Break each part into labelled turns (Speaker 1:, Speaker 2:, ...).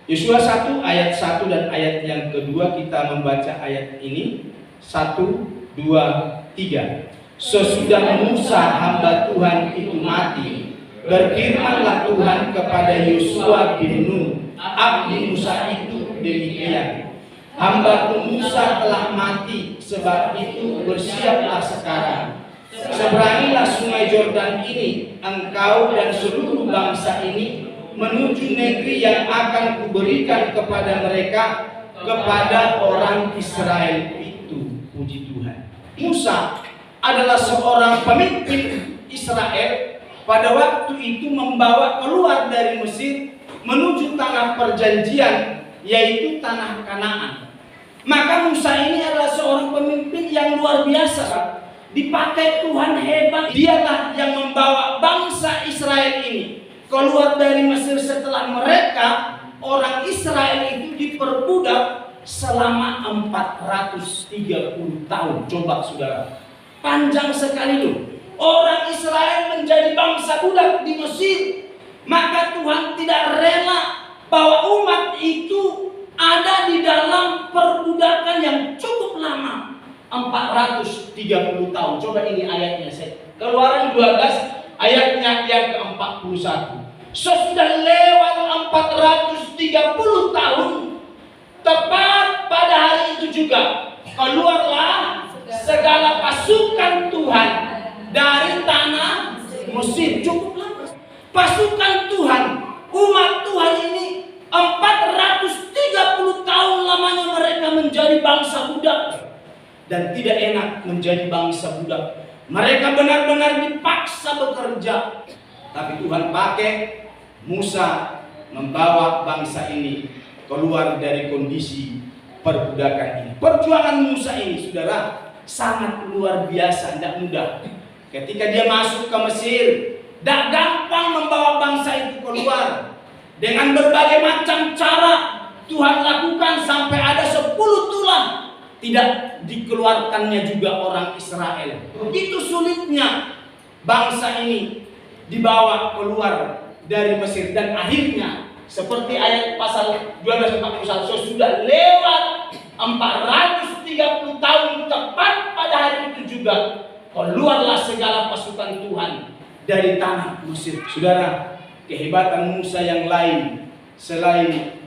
Speaker 1: Yosua 1 ayat 1 dan ayat yang kedua, kita membaca ayat ini. 1, 2, 3. Sesudah Musa hamba Tuhan itu mati, berfirmanlah Tuhan kepada Yosua bin Nun, abdi Musa itu demikian. Hambaku Musa telah mati, sebab itu bersiaplah sekarang. Seberangilah sungai Yordan ini, engkau dan seluruh bangsa ini, menuju negeri yang akan kuberikan kepada mereka, kepada orang Israel itu. Puji Tuhan. Musa adalah seorang pemimpin Israel pada waktu itu, membawa keluar dari Mesir menuju tanah perjanjian, yaitu tanah Kanaan. Maka Musa ini adalah seorang pemimpin yang luar biasa, dipakai Tuhan hebat. Dialah yang membawa bangsa Israel ini keluar dari Mesir setelah mereka, orang Israel itu, diperbudak selama 430 tahun. Coba saudara, panjang sekali loh. Orang Israel menjadi bangsa budak di Mesir. Maka Tuhan tidak rela bahwa umat itu ada di dalam perbudakan yang cukup lama, 430 tahun. Coba ini ayatnya, Keluaran 12 ayatnya yang ke-41. Sesudah lewat 430 tahun, tepat pada hari itu juga keluarlah segala pasukan Tuhan dari tanah Mesir. Cukup lama. Pasukan Tuhan, umat Tuhan ini 430 tahun lamanya mereka menjadi bangsa budak. Dan tidak enak menjadi bangsa budak. Mereka benar-benar dipaksa bekerja. Tapi Tuhan pakai Musa membawa bangsa ini keluar dari kondisi perbudakan ini. Perjuangan Musa ini, saudara, sangat luar biasa, tidak mudah. Ketika dia masuk ke Mesir, tidak gampang membawa bangsa itu keluar. Dengan berbagai macam cara Tuhan lakukan, sampai ada 10 tulah tidak dikeluarkannya juga orang Israel. Begitu sulitnya bangsa ini dibawa keluar dari Mesir. Dan akhirnya seperti ayat pasal 12:41, sesudah lewat 430 tahun, tepat pada hari itu juga keluarlah segala pasukan Tuhan dari tanah Mesir. Saudara, kehebatan Musa yang lain selain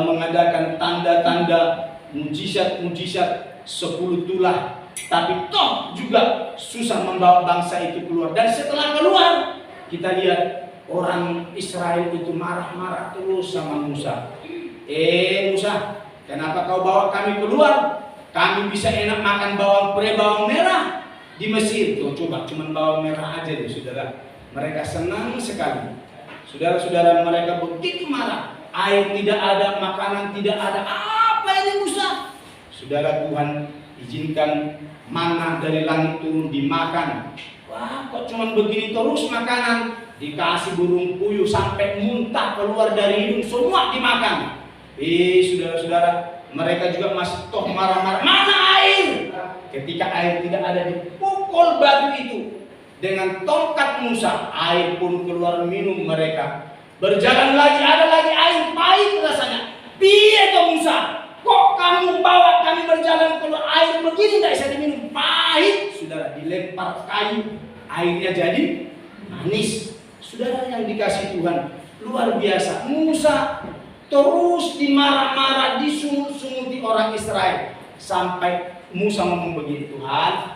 Speaker 1: mengadakan tanda-tanda, mujizat 10 tulah, tapi toh juga susah membawa bangsa itu keluar. Dan setelah keluar, kita lihat orang Israel itu marah-marah terus sama Musa. Musa, kenapa kau bawa kami keluar? Kami bisa enak makan bawang merah di Mesir. Tuh, coba cuman bawang merah aja deh, saudara. Mereka senang sekali. Saudara-saudara, mereka begitu marah. Air tidak ada, makanan tidak ada. Apa ini Musa? Saudara, Tuhan izinkan manna dari langit turun dimakan. Wah, kok cuman begini terus makanan? Dikasih burung puyuh sampai muntah keluar dari hidung, semua dimakan. Saudara-saudara, mereka juga masih toh marah-marah. Mana air? Ketika air tidak ada, dipukul batu itu dengan tongkat Musa, air pun keluar minum mereka. Berjalan lagi, ada lagi air, pahit rasanya. Piye toh Musa? Kok kamu bawa kami berjalan keluar air begini tidak bisa diminum? Pahit. Saudara, dilempar kayu, airnya jadi manis. Saudara yang dikasih Tuhan, luar biasa. Musa terus dimarah-marah, disungut-sunguti orang Israel, sampai Musa ngomong begini, Tuhan,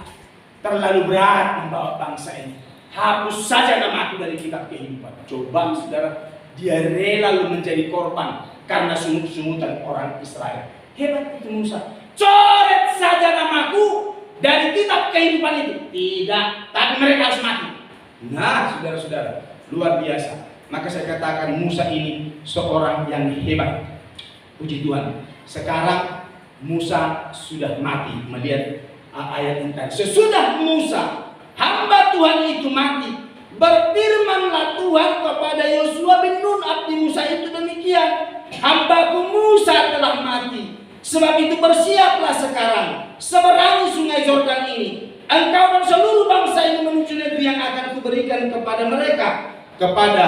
Speaker 1: terlalu berat membawa bangsa ini. Hapus saja namaku dari kitab kehidupan. Coba saudara, dia rela lalu menjadi korban karena sungut-sungutan orang Israel. Hebat itu Musa. Coret saja namaku dari kitab kehidupan itu. Tidak, tapi mereka harus mati. Nah, saudara-saudara, luar biasa. Maka saya katakan Musa ini seorang yang hebat. Puji Tuhan. Sekarang Musa sudah mati. Melihat ayat ini. Sesudah Musa, hamba Tuhan itu mati, berfirmanlah Tuhan kepada Yosua bin Nun, abdi Musa itu demikian. Hambaku Musa telah mati, sebab itu bersiaplah sekarang, seberangi sungai Yordan ini, engkau dan seluruh bangsa ini menuju negeri yang akan kuberikan kepada mereka, kepada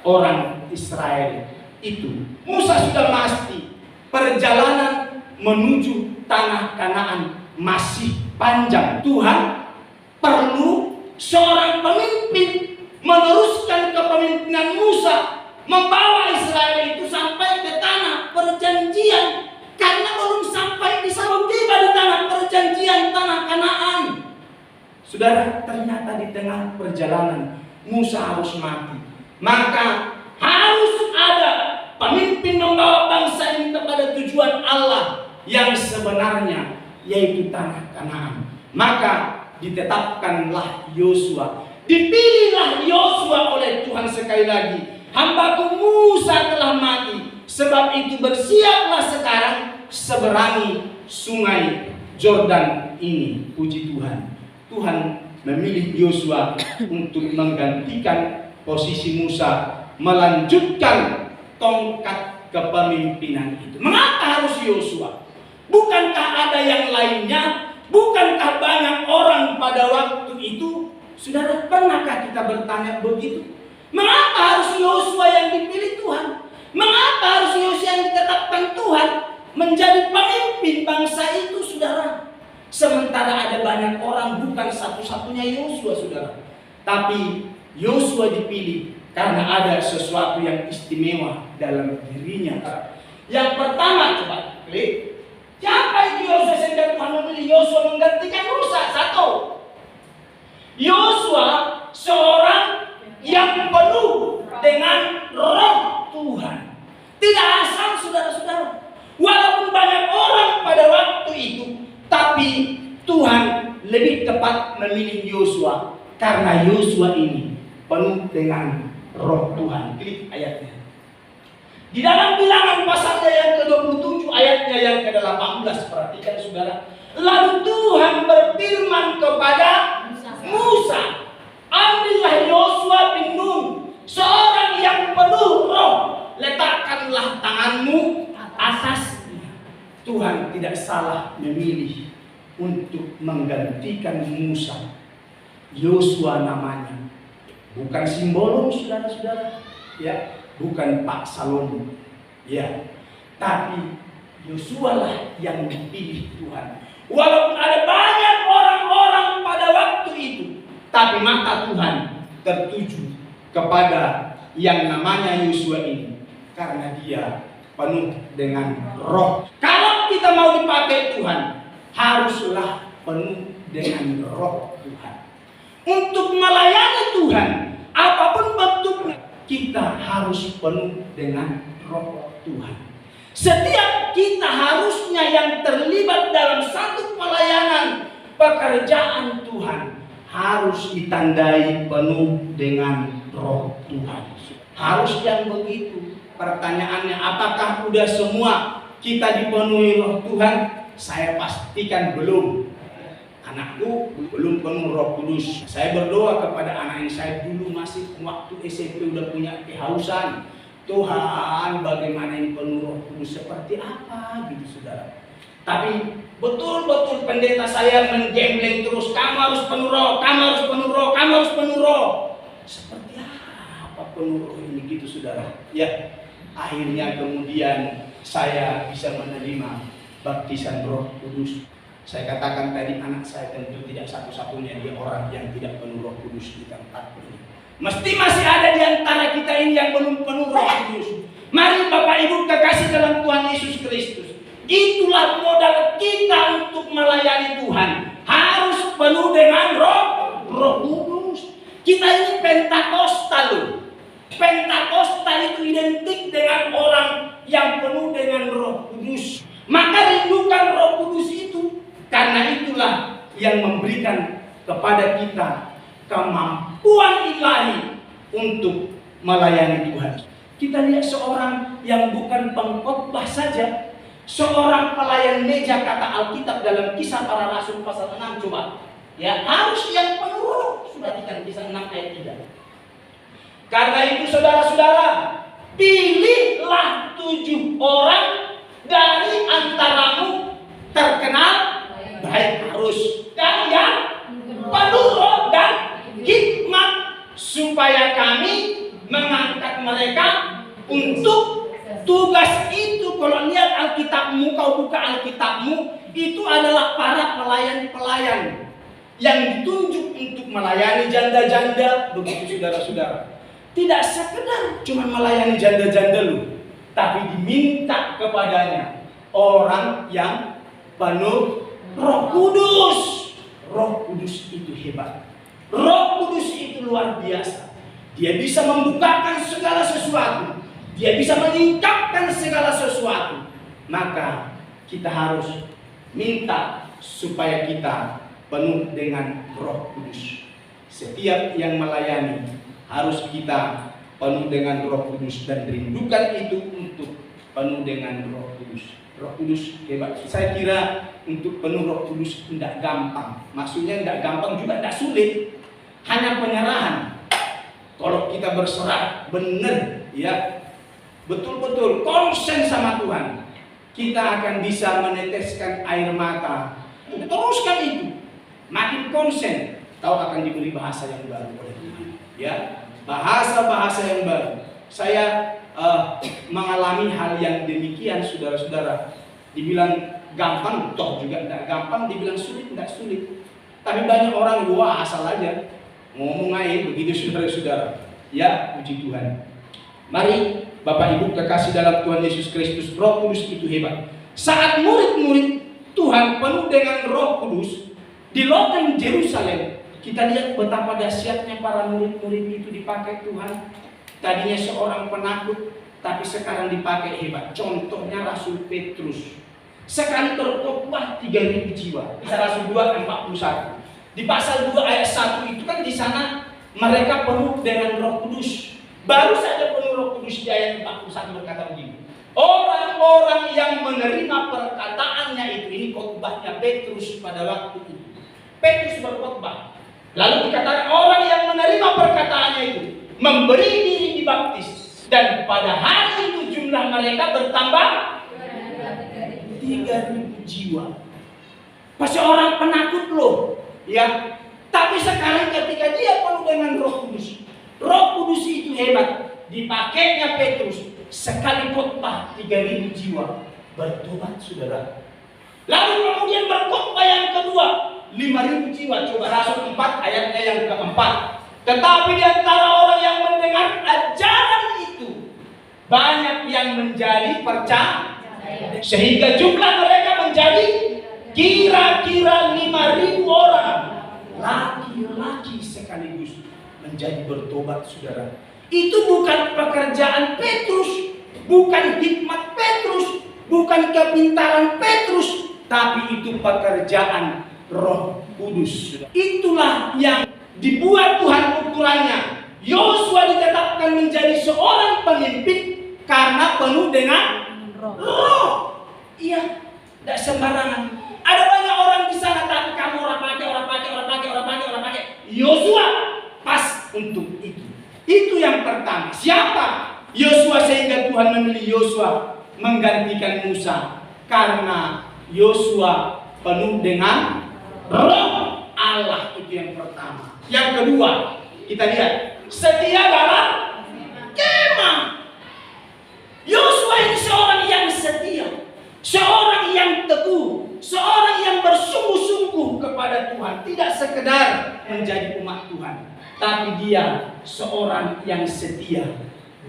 Speaker 1: orang Israel itu. Musa sudah pasti perjalanan menuju tanah Kanaan masih panjang. Tuhan perlu seorang pemimpin meneruskan kepemimpinan Musa, membawa Israel itu sampai ke tanah perjanjian, karena belum sampai belum tiba di tanah perjanjian, tanah Kanaan. Saudara, ternyata di tengah perjalanan Musa harus mati. Maka harus ada pemimpin membawa bangsa ini kepada tujuan Allah yang sebenarnya, yaitu tanah Kanaan. Maka ditetapkanlah Yosua. Dipilihlah Yosua oleh Tuhan sekali lagi. Hambaku Musa telah mati, sebab itu bersiaplah sekarang seberangi sungai Yordan ini. Puji Tuhan. Tuhan memilih Yosua untuk menggantikan posisi Musa, melanjutkan tongkat kepemimpinan itu. Mengapa harus Yosua? Bukankah ada yang lainnya? Bukankah banyak orang pada waktu itu? Saudara, pernahkah kita bertanya begitu? Mengapa harus Yosua yang dipilih Tuhan? Mengapa harus Yosua yang ditetapkan Tuhan menjadi pemimpin bangsa itu, saudara? Sementara ada banyak orang, bukan satu-satunya Yosua, saudara. Tapi Yosua dipilih karena ada sesuatu yang istimewa dalam dirinya. Yang pertama, coba klik. Siapa itu Yosua sehingga Tuhan memilih Yosua menggantikan Musa? Satu, Yosua seorang yang penuh dengan Roh Tuhan. Tidak asal, saudara-saudara. Walaupun banyak orang pada waktu itu, tapi Tuhan lebih tepat memilih Yosua karena Yosua ini penuh dengan Roh Tuhan. Klik ayatnya. Di dalam Bilangan pasalnya yang ke-27 ayatnya yang ke-18, perhatikan saudara. Lalu Tuhan berfirman kepada Musa, ambillah Yosua bin Nun, seorang yang penuh roh, letakkanlah tanganmu atasnya. Tuhan tidak salah memilih untuk menggantikan Musa. Yosua namanya, bukan simbolon, saudara-saudara, ya, bukan Pak Salomo, ya, tapi Yosua lah yang dipilih Tuhan. Walaupun ada banyak orang-orang pada waktu itu, tapi mata Tuhan tertuju kepada yang namanya Yosua ini karena dia penuh dengan roh. Kalau kita mau dipakai Tuhan, haruslah penuh dengan roh Tuhan. Untuk melayani Tuhan, apapun bentuknya, kita harus penuh dengan roh Tuhan. Setiap kita harusnya yang terlibat dalam satu pelayanan pekerjaan Tuhan harus ditandai penuh dengan roh Tuhan. Harus yang begitu. Pertanyaannya, apakah sudah semua kita dipenuhi roh Tuhan? Saya pastikan belum. Anakku belum penuh Roh Kudus. Saya berdoa kepada anak ini, saya dulu masih waktu SMP udah punya kehausan. Tuhan, bagaimana ini penuh Roh Kudus, seperti apa gitu, saudara. Tapi betul-betul pendeta saya mengembleng terus, kamu harus penuh roh, kamu harus penuh roh, kamu harus penuh roh. Seperti apa penuh roh ini gitu, saudara? Ya, akhirnya kemudian saya bisa menerima baptisan Roh Kudus. Saya katakan tadi, anak saya tentu tidak satu-satunya dia orang yang tidak penuh Roh Kudus di tempat ini. Mesti masih ada di antara kita ini yang belum penuh Roh Kudus. Mari Bapak Ibu kekasih dalam Tuhan Yesus Kristus, itulah modal kita untuk melayani Tuhan. Harus penuh dengan Roh Kudus. Kita ini Pentakosta loh. Pentakosta itu identik dengan orang yang penuh dengan Roh Kudus. Maka rindukan Roh Kudus itu. Karena itulah yang memberikan kepada kita kemampuan ilahi untuk melayani Tuhan. Kita lihat seorang yang bukan pengkhotbah saja, seorang pelayan meja, kata Alkitab dalam Kisah Para Rasul pasal 6, coba. Ya, harus yang penuh roh. Perhatikan Kisah 6 ayat 3. Karena itu saudara-saudara, pilihlah 7 orang dari antaramu terkenal baik, harus, dan yang penuh roh dan hikmat, supaya kami mengangkat mereka untuk kalau lihat Alkitabmu, kau buka Alkitabmu, itu adalah para pelayan-pelayan yang ditunjuk untuk melayani janda-janda. Begitu saudara-saudara. Tidak sekedar cuma melayani janda-janda lu, tapi diminta kepadanya orang yang penuh Roh Kudus. Roh Kudus itu hebat. Roh Kudus itu luar biasa. Dia bisa membukakan segala sesuatu. Dia bisa menyingkapkan segala sesuatu. Maka kita harus minta supaya kita penuh dengan Roh Kudus. Setiap yang melayani harus kita penuh dengan Roh Kudus, dan rindukan itu untuk penuh dengan Roh Kudus. Roh Kudus hebat. Saya kira untuk penuh Roh Kudus tidak gampang. Maksudnya tidak gampang juga tidak sulit. Hanya penyerahan. Kalau kita berserah benar, ya, betul-betul konsen sama Tuhan, kita akan bisa meneteskan air mata. Teruskan itu. Makin konsen, tahu akan diberi bahasa yang baru oleh Tuhan. Ya, bahasa-bahasa yang baru. Saya mengalami hal yang demikian, saudara-saudara. Dibilang gampang, toh juga tidak gampang. Dibilang sulit, tidak sulit. Tapi banyak orang, wah asal aja ngomong aja begitu, saudara-saudara. Ya, puji Tuhan. Mari Bapak Ibu kekasih dalam Tuhan Yesus Kristus, Roh Kudus itu hebat. Saat murid-murid Tuhan penuh dengan Roh Kudus di loteng Yerusalem, kita lihat betapa dahsyatnya para murid-murid itu dipakai Tuhan. Tadinya seorang penakut, tapi sekarang dipakai hebat. Contohnya Rasul Petrus. Sekali berkhotbah 3.000 jiwa. Kisah Rasul 2:41. Di pasal 2 ayat 1 itu kan di sana mereka penuh dengan Roh Kudus. Baru saja penuh Roh Kudus di ayat 41 berkata begini. Orang-orang yang menerima perkataannya itu, ini khotbahnya Petrus pada waktu itu. Petrus berkhotbah. Lalu dikatakan orang yang menerima perkataannya itu memberi diri dibaptis, dan pada hari itu jumlah mereka bertambah 3.000 jiwa. Pasti orang penakut loh, ya. Tapi sekarang ketika dia penuh dengan Roh Kudus, Roh Kudus itu hebat. Dipakainya Petrus sekali khotbah 3.000 jiwa bertobat, saudara. Lalu kemudian berkhotbah yang kedua 5.000 jiwa. Coba Rasul 4 ayatnya yang keempat. Tetapi di antara orang yang mendengar ajaran itu banyak yang menjadi percaya, sehingga jumlah mereka menjadi kira-kira 5.000 orang, laki-laki sekaligus menjadi bertobat, saudara. Itu bukan pekerjaan Petrus, bukan hikmat Petrus, bukan kepintaran Petrus, tapi itu pekerjaan Roh Kudus. Itulah yang dibuat Tuhan ukurannya. Yosua ditetapkan menjadi seorang pemimpin karena penuh dengan Roh. Iya, tidak sembarangan. Ada banyak orang di sana, tapi kamu orang pakai. Yosua pas untuk itu. Itu yang pertama. Siapa? Yosua, sehingga Tuhan memilih Yosua menggantikan Musa karena Yosua penuh dengan Roh Allah. Itu yang pertama. Yang kedua, kita lihat setia dalam kemah. Yosua ini seorang yang setia, seorang yang teguh, seorang yang bersungguh-sungguh kepada Tuhan. Tidak sekedar menjadi umat Tuhan, tapi dia seorang yang setia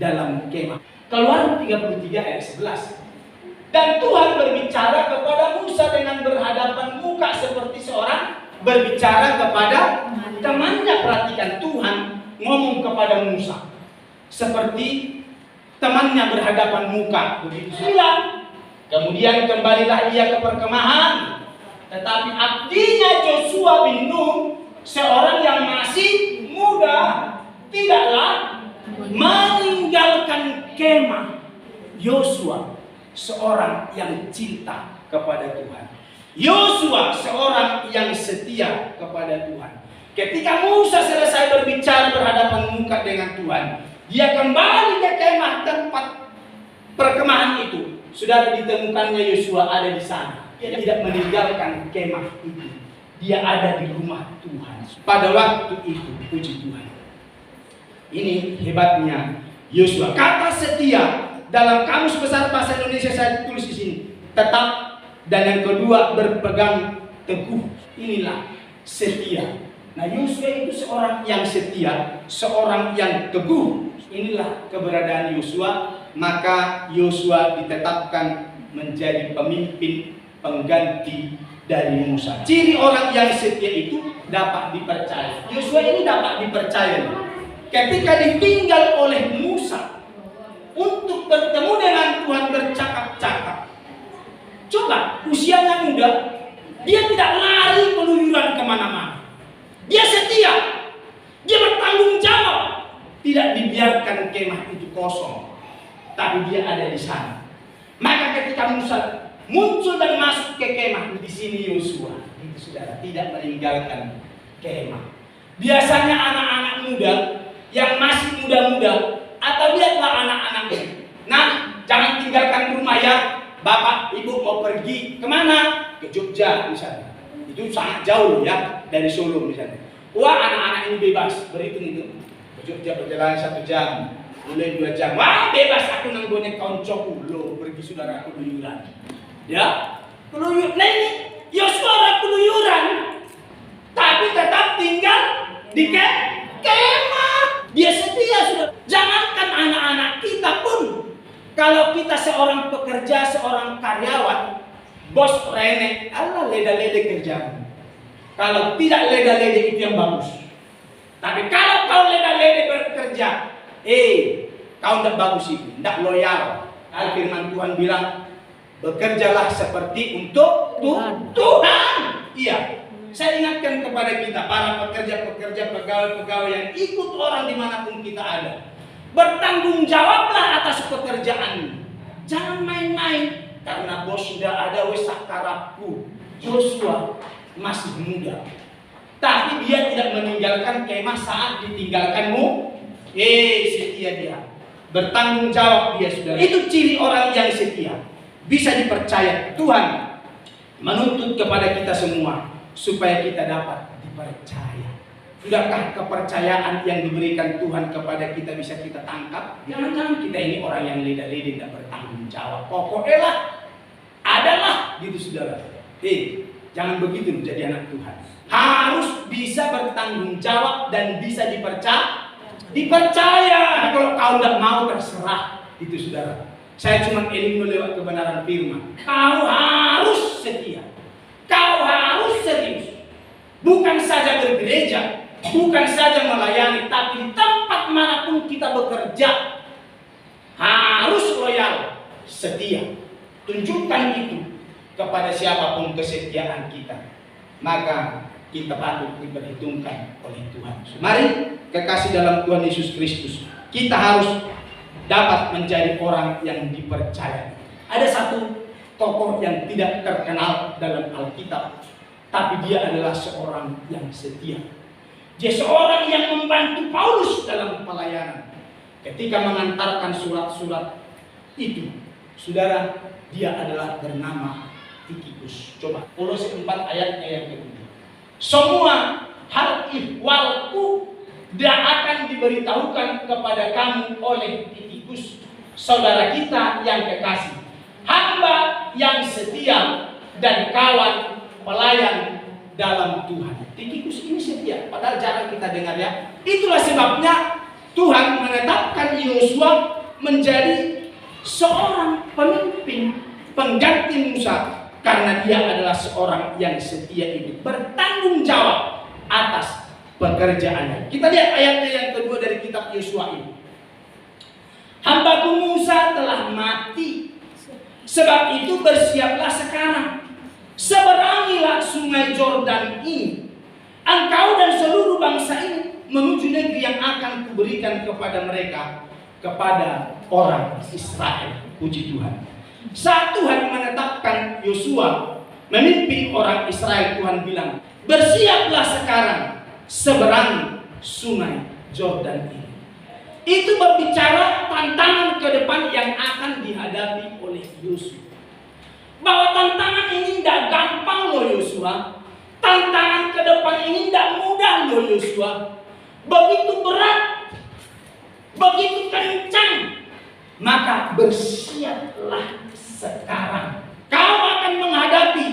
Speaker 1: dalam kemah. Keluaran 33 ayat 11. Dan Tuhan berbicara kepada Musa dengan berhadapan muka seperti seorang berbicara kepada temannya. Perhatikan, Tuhan ngomong kepada Musa seperti temannya berhadapan muka. Begitu bilang. Kemudian kembalilah ia ke perkemahan. Tetapi abdinya Joshua bin Nun, seorang yang masih muda, tidaklah meninggalkan kemah. Yosua seorang yang cinta kepada Tuhan. Yosua seorang yang setia kepada Tuhan. Ketika Musa selesai berbicara berhadapan muka dengan Tuhan, dia kembali ke kemah tempat perkemahan itu. Sudah ditemukannya Yosua ada di sana. Dia tidak meninggalkan kemah itu. Dia ada di rumah Tuhan pada waktu itu. Puji Tuhan. Ini hebatnya Yosua. Kata setia dalam Kamus Besar Bahasa Indonesia saya tulis di sini, tetap. Dan yang kedua, berpegang teguh. Inilah setia. Nah, Yosua itu seorang yang setia, seorang yang teguh. Inilah keberadaan Yosua. Maka Yosua ditetapkan menjadi pemimpin pengganti dari Musa. Ciri orang yang setia itu dapat dipercaya. Yosua ini dapat dipercaya ketika ditinggal oleh Musa untuk bertemu dengan Tuhan, bercakap-cakap. Coba, usianya muda, dia tidak lari keluyuran kemana-mana. Dia setia, dia bertanggung jawab. Tidak dibiarkan kemah itu kosong, tapi dia ada di sana. Maka ketika Musa muncul dan masuk ke kemah, di sini Yosua, itu saudara, tidak meninggalkan kemah. Biasanya anak-anak muda yang masih muda-muda, atau lihatlah anak-anaknya. Nah, jangan tinggalkan rumah ya. Bapak, ibu mau pergi kemana? Ke Jogja misalnya. Itu sangat jauh ya dari Solo misalnya. Wah, anak-anak ini bebas, berhitung itu. Ke Jogja perjalanan 1 jam, mulai 2 jam. Wah, bebas, aku nanggonya koncoku. Loh, pergi saudara keluyuran. Ya, keluyuran. Nah ini, Yosua keluyuran, tapi tetap tinggal di kemah. Dia setia sudah. Jangankan anak-anak kita pun. Kalau kita seorang pekerja, seorang karyawan, bos renek, Allah leda-lede kerjaan. Kalau tidak leda-lede itu yang bagus. Tapi kalau kau leda-lede bekerja, kau tidak bagus itu, tidak loyal. Firman Tuhan bilang, bekerjalah seperti untuk Tuhan. Iya. Saya ingatkan kepada kita, para pekerja-pekerja, pegawai-pegawai yang ikut orang dimanapun kita ada. Bertanggung jawablah atas pekerjaan. Jangan main-main. Karena bos sudah ada, wesak karapku. Yosua masih muda. Tapi dia tidak meninggalkan kemah saat ditinggalkanmu. Setia dia. Bertanggung jawab dia, saudara. Itu ciri orang yang setia. Bisa dipercaya. Tuhan menuntut kepada kita semua supaya kita dapat dipercaya. Sudahkah kepercayaan yang diberikan Tuhan kepada kita bisa kita tangkap? Jangan-jangan kita ini orang yang leda-leda, tidak bertanggung jawab. Pokoknya lah, adalah gitu saudara. Jangan begitu menjadi anak Tuhan. Harus bisa bertanggung jawab dan bisa dipercaya. Kalau kau tidak mau, terserah. Itu saudara. Saya cuma ingin lewat kebenaran firman. Kau harus setia. Kau harus serius. Bukan saja bergereja, bukan saja melayani, tapi di tempat manapun kita bekerja harus loyal, setia. Tunjukkan itu kepada siapapun kesetiaan kita. Maka kita patut diperhitungkan oleh Tuhan. Mari kekasih dalam Tuhan Yesus Kristus, kita harus dapat menjadi orang yang dipercaya. Ada satu tokoh yang tidak terkenal dalam Alkitab, tapi dia adalah seorang yang setia. Dia seorang yang membantu Paulus dalam pelayanan. Ketika mengantarkan surat-surat itu, saudara, dia adalah bernama Tikikus. Coba, Kolose 4 ayatnya yang kedua. Semua hal ihwalku tidak akan diberitahukan kepada kamu oleh Tikikus, saudara kita yang kekasih, hamba yang setia dan kawan pelayan dalam Tuhan. Tikikus ini setia, padahal jarang kita dengar ya. Itulah sebabnya Tuhan menetapkan Yosua menjadi seorang pemimpin pengganti Musa, karena dia adalah seorang yang setia ini, bertanggung jawab atas pekerjaannya. Kita lihat ayatnya yang kedua dari kitab Yosua ini. Hambaku Musa telah mati, sebab itu bersiaplah sekarang. Seberangilah sungai Yordan ini, engkau dan seluruh bangsa ini, menuju negeri yang akan kuberikan kepada mereka, kepada orang Israel. Puji Tuhan. Saat Tuhan menetapkan Yosua memimpin orang Israel, Tuhan bilang, bersiaplah sekarang seberang sungai Yordan ini. Itu berbicara tantangan ke depan yang akan dihadapi oleh Yosua. Bahwa tantangan ini tidak gampang loh Yosua. Tantangan ke depan ini tidak mudah loh Yosua. Begitu berat, begitu kencang. Maka bersiaplah sekarang. Kau akan menghadapi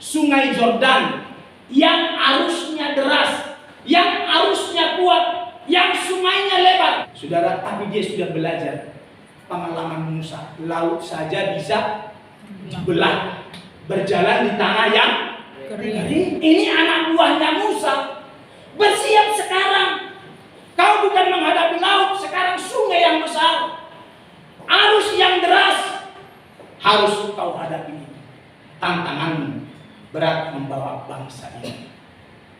Speaker 1: sungai Yordan yang arusnya deras, yang arusnya kuat, yang sungainya lebar. Saudara, tapi dia sudah belajar pengalaman Musa. Laut saja bisa dibelah, berjalan di tanah yang kering. Ini anak buahnya Musa. Bersiap sekarang. Kau bukan menghadapi laut, sekarang sungai yang besar, arus yang deras. Harus kau hadapi itu. Tantanganmu berat membawa bangsa ini.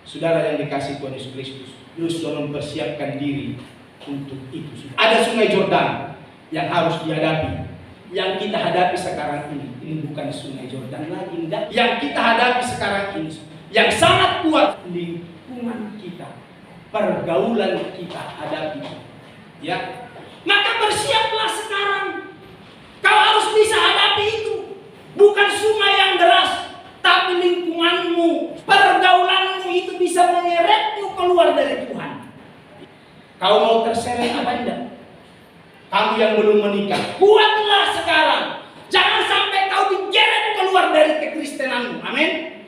Speaker 1: Saudara yang dikasihi Tuhan Yesus Kristus, Yosua mempersiapkan diri untuk itu. Ada sungai Yordan yang harus dihadapi. Yang kita hadapi sekarang ini bukan sungai Yordan lagi, enggak. Yang kita hadapi sekarang ini, yang sangat kuat, lingkungan kita, pergaulan kita hadapi. Ya, maka bersiaplah sekarang. Kau harus bisa hadapi itu. Bukan sungai yang deras, tapi lingkunganmu, pergaulanmu itu bisa menyeretmu keluar dari Tuhan. Kau mau terseret apa enggak? Kamu yang belum menikah, kuatlah sekarang. Jangan sampai kau digeret keluar dari kekristenanmu. Amin.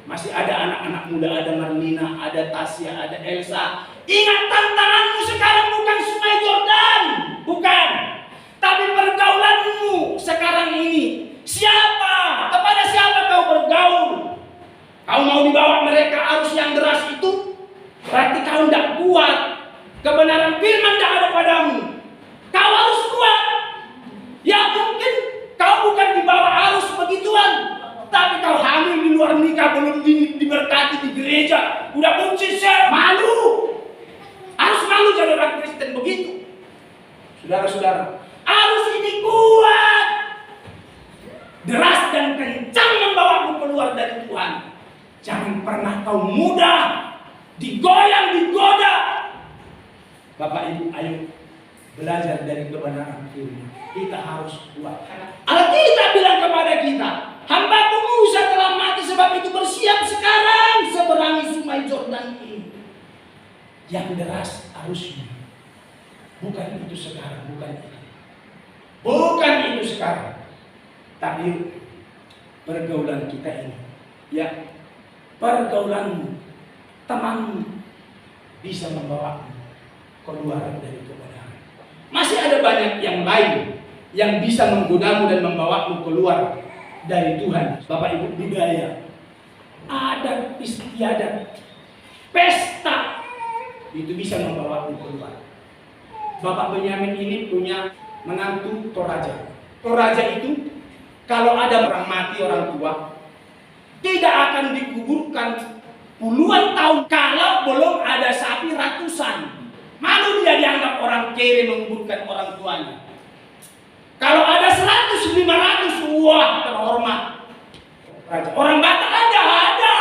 Speaker 1: Masih ada anak-anak muda, ada Marlina, ada Tasya, ada Elsa. Ingat, tantanganmu sekarang bukan sungai Yordan, bukan. Tapi pergaulanmu sekarang ini. Siapa? Kepada siapa kau bergaul? Kau mau dibawa mereka arus yang deras itu? Berarti kau tidak kuat. Kebenaran firman tidak ada padamu. Kau harus kuat. Ya mungkin kau bukan dibawa arus begituan, tapi kau hamil di luar nikah, belum diberkati di gereja, udah buncis, malu. Harus malu jadi orang Kristen begitu. Saudara-saudara, arus ini kuat, deras dan kencang membawamu keluar dari Tuhan. Jangan pernah kau mudah digoyang, digoda. Bapak Ibu, ayo belajar dari kebenaran firman. Kita harus kuat. Alkitab bilang kepada kita, hambaku Musa telah mati, sebab itu bersiap sekarang seberangi sungai Yordan ini. Yang deras arusnya. Bukan itu sekarang, bukan itu. Bukan itu sekarang. Tapi pergaulan kita ini, ya, pergaulanmu, temanmu bisa membawamu keluar dari kebenaran. Masih ada banyak yang lain yang bisa menggodamu dan membawamu keluar dari Tuhan. Bapak Ibu, budaya, adat istiadat, pesta, itu bisa membawamu keluar. Bapak Benyamin ini punya menantu Toraja. Toraja itu kalau ada orang mati, orang tua, tidak akan dikuburkan puluhan tahun kalau belum ada sapi ratusan. Malu dia dianggap orang kere menguburkan orang tuanya. Kalau ada 100, 500, wah terhormat. Orang Batak ada.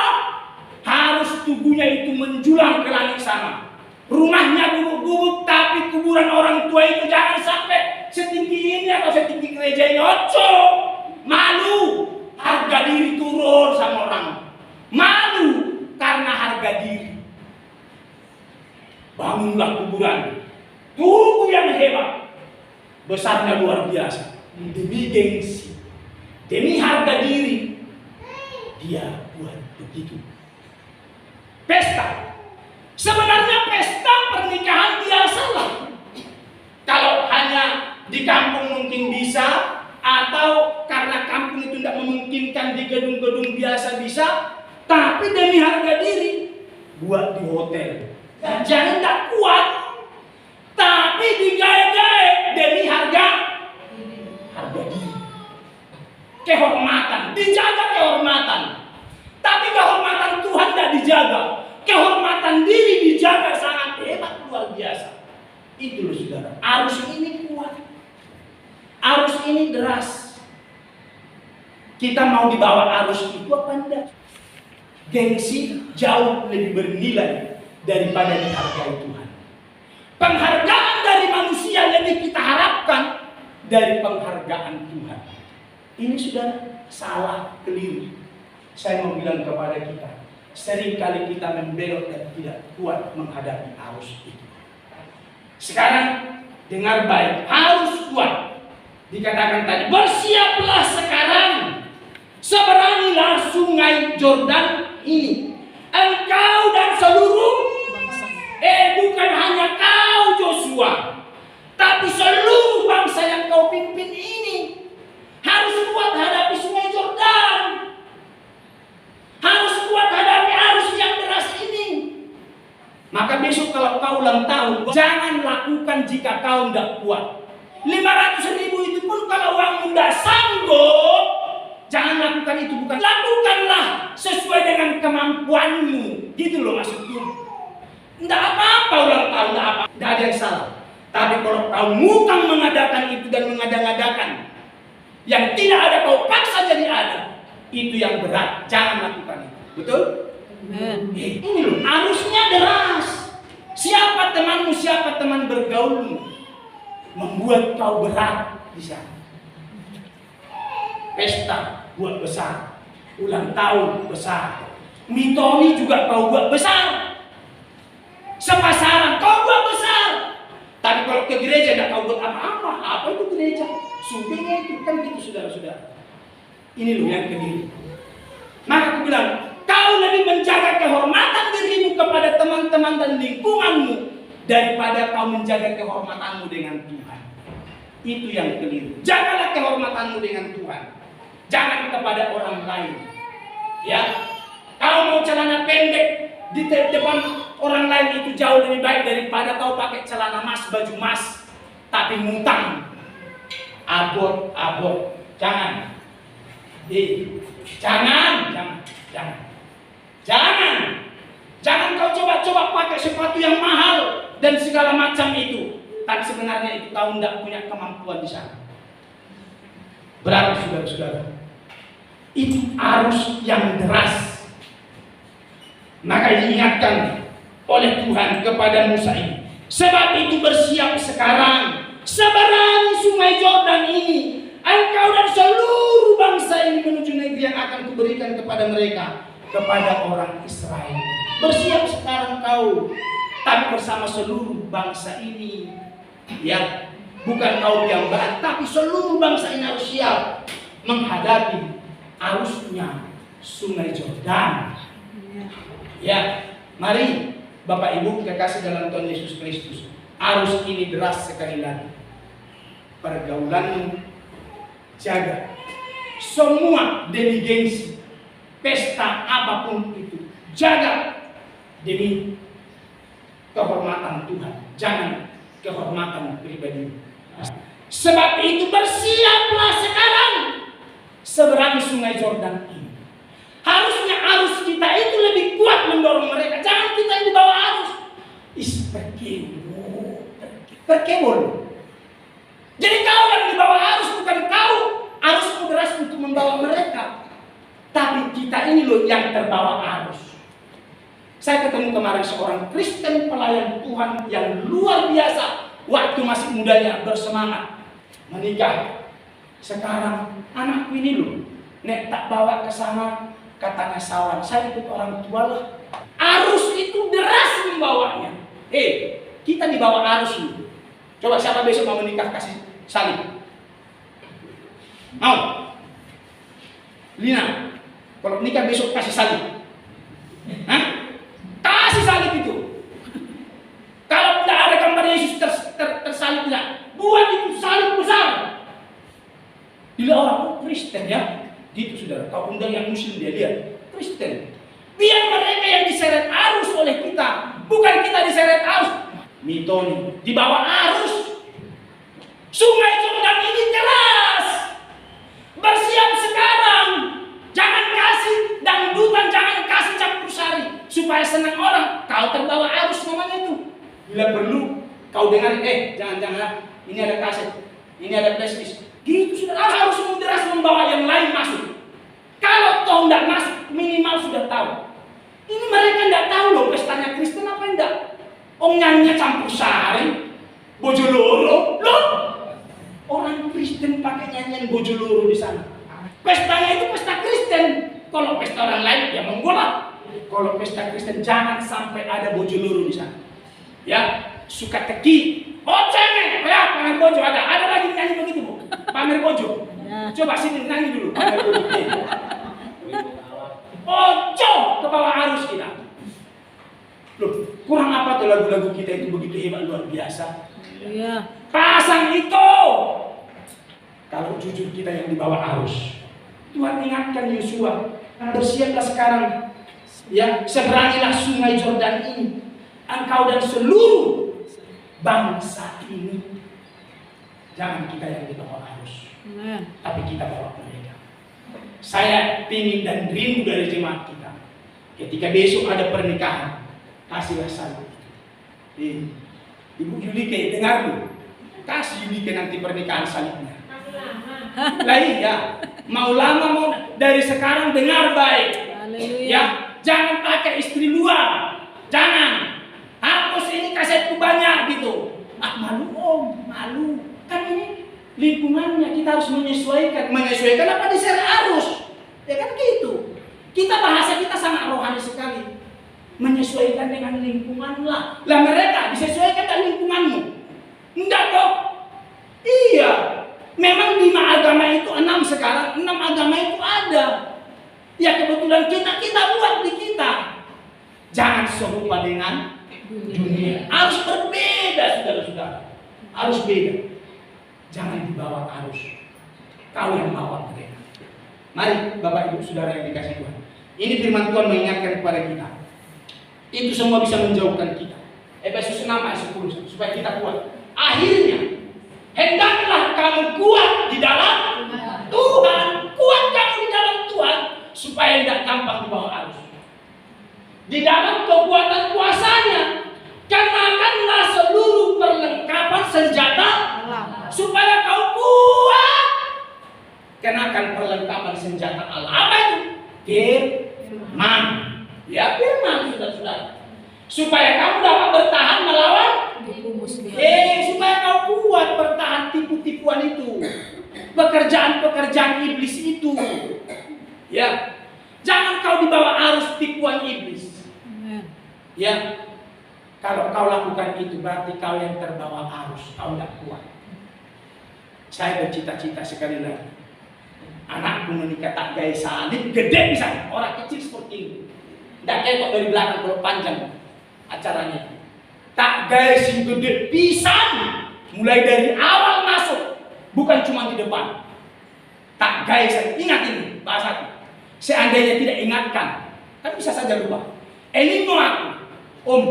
Speaker 1: Harus tubuhnya itu menjulang ke langit sana. Rumahnya gubuk-gubuk, tapi kuburan orang tua itu jangan sampai setinggi ini atau setinggi gereja ini. Oco, malu. Harga diri turun sama orang. Malu karena harga diri. Bangunlah kuburan. Tubuh yang hebat. Besarnya luar biasa. Demi gengsi. Demi harga diri. Dia buat begitu. Pesta. Sebenarnya pesta pernikahan biasalah. Kalau hanya di kampung mungkin bisa, atau karena kampung itu tidak memungkinkan di gedung-gedung biasa bisa, tapi demi harga diri buat di hotel. Dan jangan tak kuat, tapi digaya-gaya demi harga diri. Kehormatan, dijaga kehormatan. Tapi kehormatan Tuhan tidak dijaga. Kehormatan diri dijaga, sangat hebat, luar biasa. Itu loh saudara, arus ini kuat. Arus ini deras. Kita mau dibawa arus itu apa enggak? Gengsi jauh lebih bernilai daripada dihargai Tuhan. Penghargaan dari manusia lebih kita harapkan dari penghargaan Tuhan. Ini sudah salah, keliru. Saya mau bilang kepada kita, seringkali kita membelot dan tidak kuat menghadapi arus itu. Sekarang dengar baik, harus kuat. Dikatakan tadi, bersiaplah sekarang, seberangilah sungai Yordan ini, engkau dan seluruh bangsa. Bukan hanya kau Joshua, tapi seluruh bangsa yang kau pimpin ini harus kuat hadapi sungai Yordan, harus kuat hadapi arus yang deras ini. Maka besok kalau kau ulang tahun, jangan lakukan jika kau tidak kuat. 500.000 itu pun kalau uangmu tidak sanggup, jangan lakukan itu. Bukan, lakukanlah sesuai dengan kemampuanmu. Gitu loh maksudku. Tidak apa-apa ulang tahun, tidak apa, tidak ada yang salah. Tapi kalau kau ngutang mengadakan itu dan mengada-ngadakan yang tidak ada, kau paksa jadi ada, itu yang berat. Jangan lakukan itu. Betul? Ini loh, arusnya deras. Siapa temanmu, siapa teman bergaulmu, membuat kau berat di sana. Pesta buat besar, ulang tahun besar, mitoni juga kau buat besar, sepasaran kau buat besar. Tapi kalau ke gereja tidak kau buat apa-apa. Apa itu gereja? Sudahnya itu kan gitu, saudara-saudara. Ini loh yang kediri. Maka aku bilang, kau lebih menjaga kehormatan dirimu kepada teman-teman dan lingkunganmu daripada kau menjaga kehormatanmu dengan Tuhan. Itu yang keliru. Jagalah kehormatanmu dengan Tuhan, jangan kepada orang lain. Ya, kau mau celana pendek di depan orang lain itu jauh lebih baik daripada kau pakai celana mas, baju mas, tapi ngutang. Abot. Jangan. Jangan kau coba-coba pakai sepatu yang mahal dan segala macam itu. Tapi sebenarnya itu kau tidak punya kemampuan di sana. Berarti saudara-saudara, itu arus yang deras. Maka diingatkan oleh Tuhan kepada Musa ini. Sebab itu bersiap sekarang, seberangi sungai Yordan ini, engkau dan seluruh bangsa ini menuju negeri yang akan kuberikan kepada mereka, kepada orang Israel. Bersiap sekarang kau, tapi bersama seluruh bangsa ini. Ya, bukan kau yang berat, tapi seluruh bangsa ini harus siap menghadapi arusnya sungai Yordan. Ya, mari Bapak Ibu kekasih dalam Tuhan Yesus Kristus, arus ini deras sekali lagi. Pergaulanmu jaga, semua demi gengsi, pesta apapun itu jaga demi kehormatan Tuhan, jangan kehormatan pribadi. Sebab itu bersiaplah sekarang, seberangi sungai Yordan ini. Harusnya arus kita itu lebih kuat mendorong mereka, jangan kita yang dibawa arus. Perkebol. Jadi kau yang dibawa arus, bukan kau arus deras untuk membawa mereka, tapi kita ini loh yang terbawa arus. Saya ketemu kemarin seorang Kristen pelayan Tuhan yang luar biasa. Waktu masih mudanya bersemangat menikah. Sekarang anakku ini loh, nek tak bawa ke sana, katanya sawan. Saya ikut orang tua lah. Arus itu deras membawanya. Kita dibawa arus ini. Coba siapa besok mau menikah kasih salib? Mau? Lina, kalau nikah besok kasih salib. Hah? Kasih salib itu. Kalau tidak ada gambar Yesus tersalib, buat itu salib besar. Bila orang Kristen ya, gitu saudara. Kau undang yang Muslim dia lihat Kristen. Biar mereka yang diseret arus oleh kita, bukan kita diseret arus. Mitoni dibawa arus. Sungai Yordan ini keras. Bersiap sekarang. Jangan kasih dangdutan, jangan kasih campur sari supaya senang orang. Kau terbawa arus namanya itu. Bila perlu kau dengar, jangan-jangan ini ada kaset, ini ada flashdisk. Gitu sudah, harus moderas membawa yang lain masuk. Kalau kau tidak masuk, minimal sudah tahu. Ini mereka tidak tahu loh pestanya Kristen apa enggak. Nyanyinya campur sari, bojoloro, loh. Orang Kristen pakai nyanyian bojoloro di sana. Pestanya itu pesta Kristen. Kalau pesta orang lain ya monggo lah. Kalau pesta Kristen jangan sampai ada bojoloro di sana. Ya, suka teki, boceng, ya pamer bojo ada lagi nyanyi begitu bu, pamer bojo. Coba sini nyanyi dulu, pamer bojo. Bojo ke bawah arus kita. Loh, kurang apa tuh lagu-lagu kita itu begitu hebat luar biasa?
Speaker 2: Iya.
Speaker 1: Pasang itu. Kalau jujur kita yang di bawah arus, Tuhan ingatkan Yosua, bersiaplah sekarang, ya seberangilah sungai Yordan ini, engkau dan seluruh bangsa ini. Jangan kita yang di bawah arus, tapi kita bawa mereka. Saya ingin dan rindu dari jemaat kita, ketika besok ada pernikahan, kasihlah salib. Ibu Yulike dengar dulu, kasih Yulike nanti pernikahan salibnya. Lah iya, mau lama mau dari sekarang dengar baik.
Speaker 2: Haleluya.
Speaker 1: Ya, jangan pakai istri luar. Jangan. Hapus ini kasetku banyak gitu. Ah malu om, malu. Kan ini lingkungannya kita harus menyesuaikan. Menyesuaikan apa diseret arus? Ya kan gitu. Kita bahasa kita sangat rohani sekali. Menyesuaikan dengan lingkungan lah. Lah mereka disesuaikan dengan lingkunganmu. Enggak kok. Iya. Memang 5 agama itu 6 sekarang, 6 agama itu ada. Ya kebetulan kita buat di kita. Jangan serupa dengan dunia. Harus berbeda saudara-saudara. Harus beda. Jangan dibawa arus. Kau yang bawa mereka. Mari Bapak Ibu Saudara yang dikasih Tuhan. Ini firman Tuhan mengingatkan kepada kita. Itu semua bisa menjauhkan kita. Efesus 6 ayat 10 supaya kita kuat. Akhirnya hendaklah kamu kuat di dalam Tuhan. Kuat kamu di dalam Tuhan supaya tidak gampang dibawa arus. Di dalam kekuatan kuasanya, kenakanlah seluruh perlengkapan senjata supaya kau kuat. Kenakan perlengkapan senjata Allah. Apa itu? Firman. Ya firman saudara-saudara. Supaya kamu dapat bertahan melawan supaya kau kuat bertahan tipu-tipuan itu, pekerjaan-pekerjaan iblis itu. Ya, jangan kau dibawa arus tipuan iblis. Ya, kalau kau lakukan itu berarti kau yang terbawa arus, kau tidak kuat. Saya bercita-cita sekali lagi, anakku menikah tak gaya salib gede misalnya, orang kecil seperti ini, tidak ketok dari belakang kalau panjang acaranya. Tak guys yang gede pisan, mulai dari awal masuk, bukan cuma di depan. Tak guys, ingat ini bahasaku. Seandainya tidak ingatkan, kan bisa saja lupa. Elino aku, om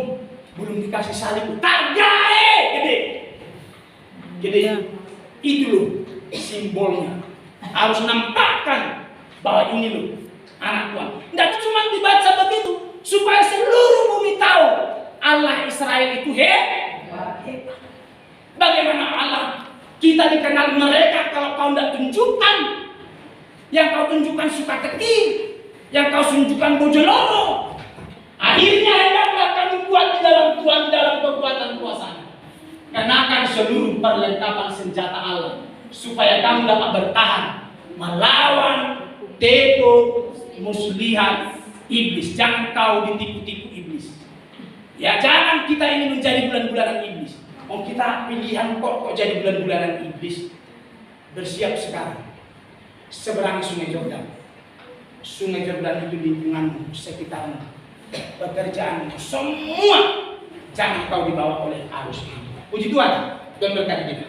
Speaker 1: belum dikasih salib, tak guys gede. Itu loh simbolnya. Harus nampakkan bahwa ini loh anak Tuhan. Tidak cuma dibaca begitu, supaya seluruh bumi tahu Allah Israel itu hebat. Bagaimana Allah kita dikenal mereka kalau kau tidak tunjukkan. Yang kau tunjukkan suka teki, yang kau tunjukkan bojoloro. Akhirnya hendaklah kami buat di dalam Tuhan, di dalam kekuatan kuasanya. Kenakan seluruh perlengkapan senjata Allah supaya kamu dapat bertahan melawan tipu muslihat iblis. Jangan kau ditipu-tipu iblis. Ya jangan kita ini menjadi bulan-bulanan iblis. Oh kita pilihan kok jadi bulan-bulanan iblis. Bersiap sekarang. Seberang sungai Yordan. Sungai Yordan itu lingkunganmu, sekitarmu, pekerjaanmu, semua jangan kau dibawa oleh arus ini. Puji Tuhan, Tuhan berkati kita.